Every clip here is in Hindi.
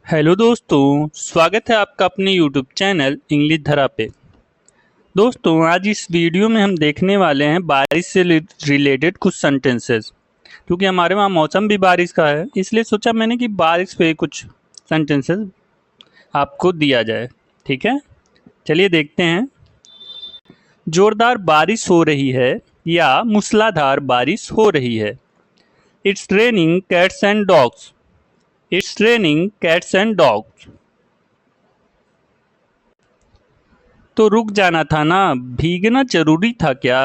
हेलो दोस्तों, स्वागत है आपका अपने यूट्यूब चैनल इंग्लिश धरा पे। दोस्तों, आज इस वीडियो में हम देखने वाले हैं बारिश से रिलेटेड कुछ सेंटेंसेस। क्योंकि हमारे वहाँ मौसम भी बारिश का है, इसलिए सोचा मैंने कि बारिश पे कुछ सेंटेंसेस आपको दिया जाए। ठीक है, चलिए देखते हैं। जोरदार बारिश हो रही है या मूसलाधार बारिश हो रही है। It's raining cats and dogs. It's raining cats and dogs. तो रुक जाना था ना, भीगना जरूरी था क्या?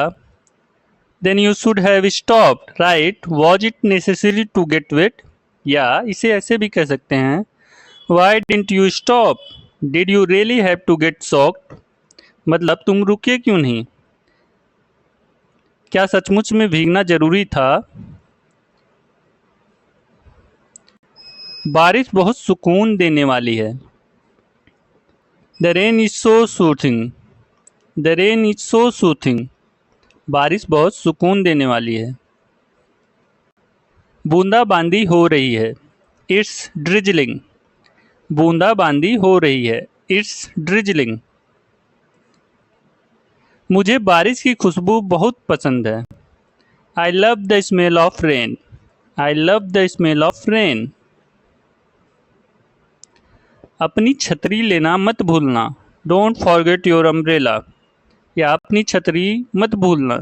Then you should have stopped, right? Was it necessary to get wet? या इसे ऐसे भी कह सकते हैं, Why didn't you stop? Did you really have to get soaked? मतलब तुम रुके क्यों नहीं? क्या सचमुच में भीगना जरूरी था? बारिश बहुत सुकून देने वाली है। The rain is so soothing. The rain is so soothing. बारिश बहुत सुकून देने वाली है। बूंदाबांदी हो रही है। It's drizzling. बूंदाबांदी हो रही है। It's drizzling. मुझे बारिश की खुशबू बहुत पसंद है। I love the smell of rain. I love the smell of rain. अपनी छतरी लेना मत भूलना। Don't forget your umbrella. या अपनी छतरी मत भूलना।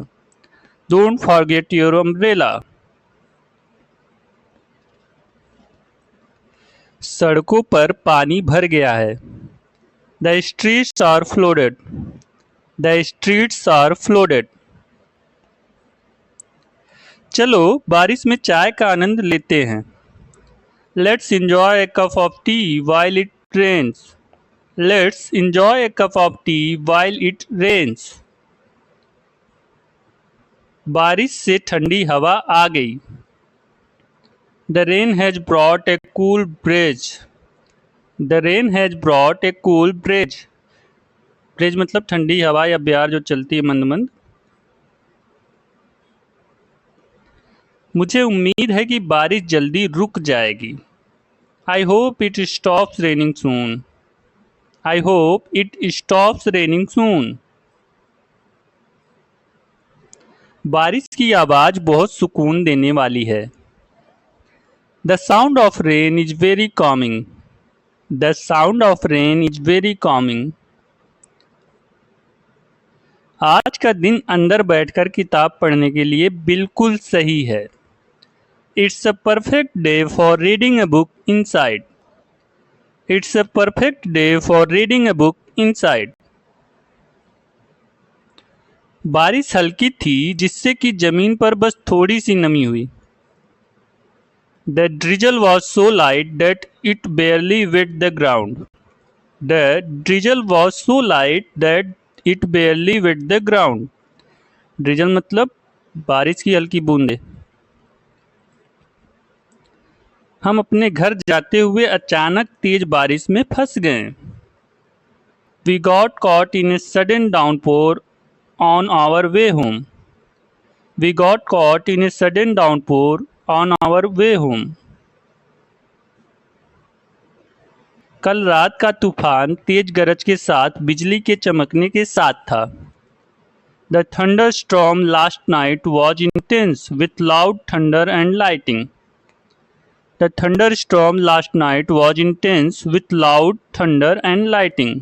Don't forget your umbrella. सड़कों पर पानी भर गया है। The streets are flooded. The streets are flooded. चलो बारिश में चाय का आनंद लेते हैं। Let's enjoy a cup of tea while it rains. Let's enjoy a cup of tea while it rains. बारिश से ठंडी हवा आ गई। The rain has brought a cool breeze. The rain has brought a cool breeze. ब्रेज मतलब ठंडी हवा या ब्यार जो चलती है मंद मंद। मुझे उम्मीद है कि बारिश जल्दी रुक जाएगी। I hope it stops raining soon. I hope it stops raining soon. बारिश की आवाज़ बहुत सुकून देने वाली है। The sound of rain is very calming. The sound of rain is very calming. आज का दिन अंदर बैठकर किताब पढ़ने के लिए बिल्कुल सही है। It's a perfect day for reading a book inside. It's a perfect day for reading a book inside. बारिश हल्की थी जिससे कि जमीन पर बस थोड़ी सी नमी हुई। The drizzle was so light that it barely wet the ground. The drizzle was so light that it barely wet the ground. drizzle मतलब बारिश की हल्की बूंदें। हम अपने घर जाते हुए अचानक तेज बारिश में फंस गए। We got caught in a sudden downpour on our way home. We got caught in a sudden downpour on our way home. कल रात का तूफान तेज गरज के साथ बिजली के चमकने के साथ था। The thunderstorm last night was intense with loud thunder and lightning. The thunderstorm last night was intense with loud thunder and lightning.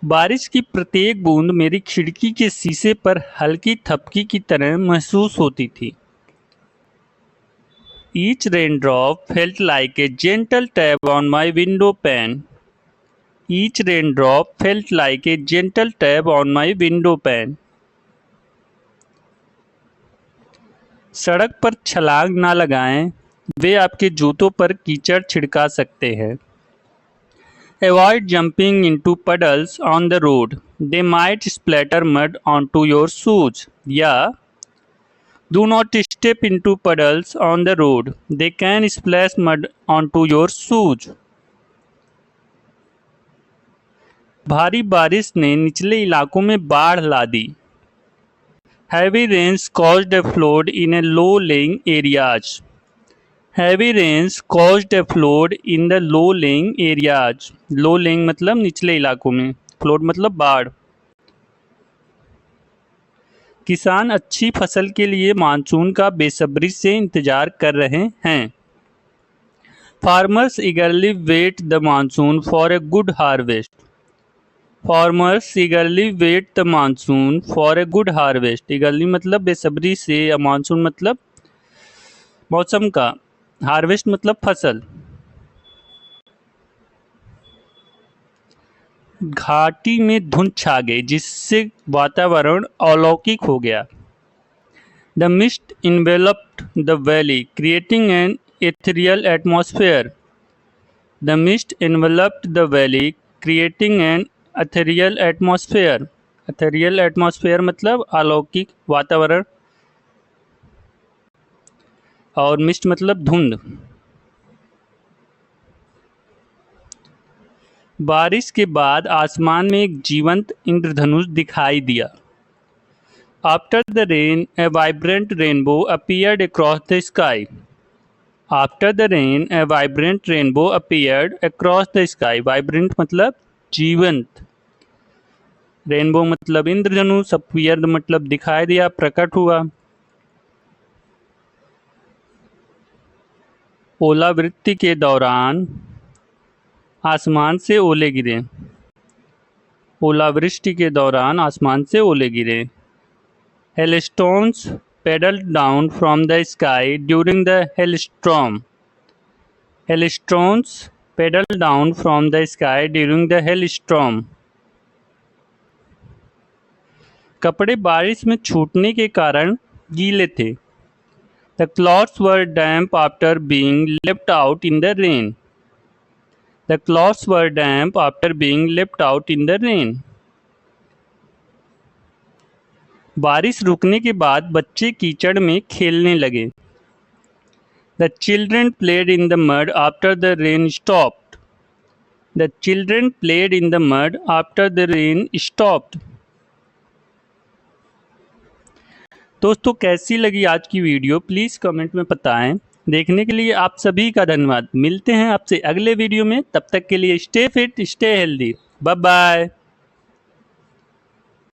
बारिश की प्रत्येक बूंद मेरी खिड़की के शीशे पर हल्की थपकी की तरह महसूस होती थी। Each raindrop felt like a gentle tap on my window pane. Each raindrop felt like a gentle tap on my window pane. सड़क पर छलांग ना लगाएं, वे आपके जूतों पर कीचड़ छिड़का सकते हैं। Avoid jumping into puddles on the road. They might splatter mud onto your shoes. या Do not step into puddles on the road. They can splash mud onto your shoes. भारी बारिश ने निचले इलाकों में बाढ़ ला दी। Heavy rains caused a flood in a low-lying areas. Heavy rains caused a flood in the low-lying areas. Low-lying मतलब निचले इलाकों में, flood मतलब बाढ़। किसान अच्छी फसल के लिए मानसून का बेसब्री से इंतजार कर रहे हैं। Farmers eagerly wait the monsoon for a good harvest. Farmers eagerly wait the monsoon for a good harvest. Eagerly मतलब बेसब्री से, या मानसून मतलब मौसम का, हार्वेस्ट मतलब फसल। घाटी में धुंध छा गई जिससे वातावरण अलौकिक हो गया। The mist enveloped the valley, creating an ethereal atmosphere. The mist enveloped the valley, creating an ethereal atmosphere. Ethereal atmosphere मतलब अलौकिक वातावरण, और मिस्ट मतलब धुंध। बारिश के बाद आसमान में एक जीवंत इंद्रधनुष दिखाई दिया। After the rain, a vibrant rainbow appeared across the sky. After the rain, a vibrant rainbow appeared across the sky. Vibrant मतलब जीवंत, रेनबो मतलब इंद्रधनुष, appeared मतलब दिखाई दिया, प्रकट हुआ। ओलावृष्टि के दौरान आसमान से ओले गिरे। ओलावृष्टि के दौरान आसमान से ओले गिरे। Hailstones pedaled down from the sky during the hailstorm. Hailstones pedaled down from the sky during the hailstorm. कपड़े बारिश में छूटने के कारण गीले थे। The clothes were damp after being left out in the rain. The clothes were damp after being left out in the rain. बारिश रुकने के बाद बच्चे कीचड़ में खेलने लगे। The children played in the mud after the rain stopped. The children played in the mud after the rain stopped. दोस्तों, कैसी लगी आज की वीडियो प्लीज़ कमेंट में बताएं। देखने के लिए आप सभी का धन्यवाद। मिलते हैं आपसे अगले वीडियो में, तब तक के लिए stay fit, stay healthy, bye bye.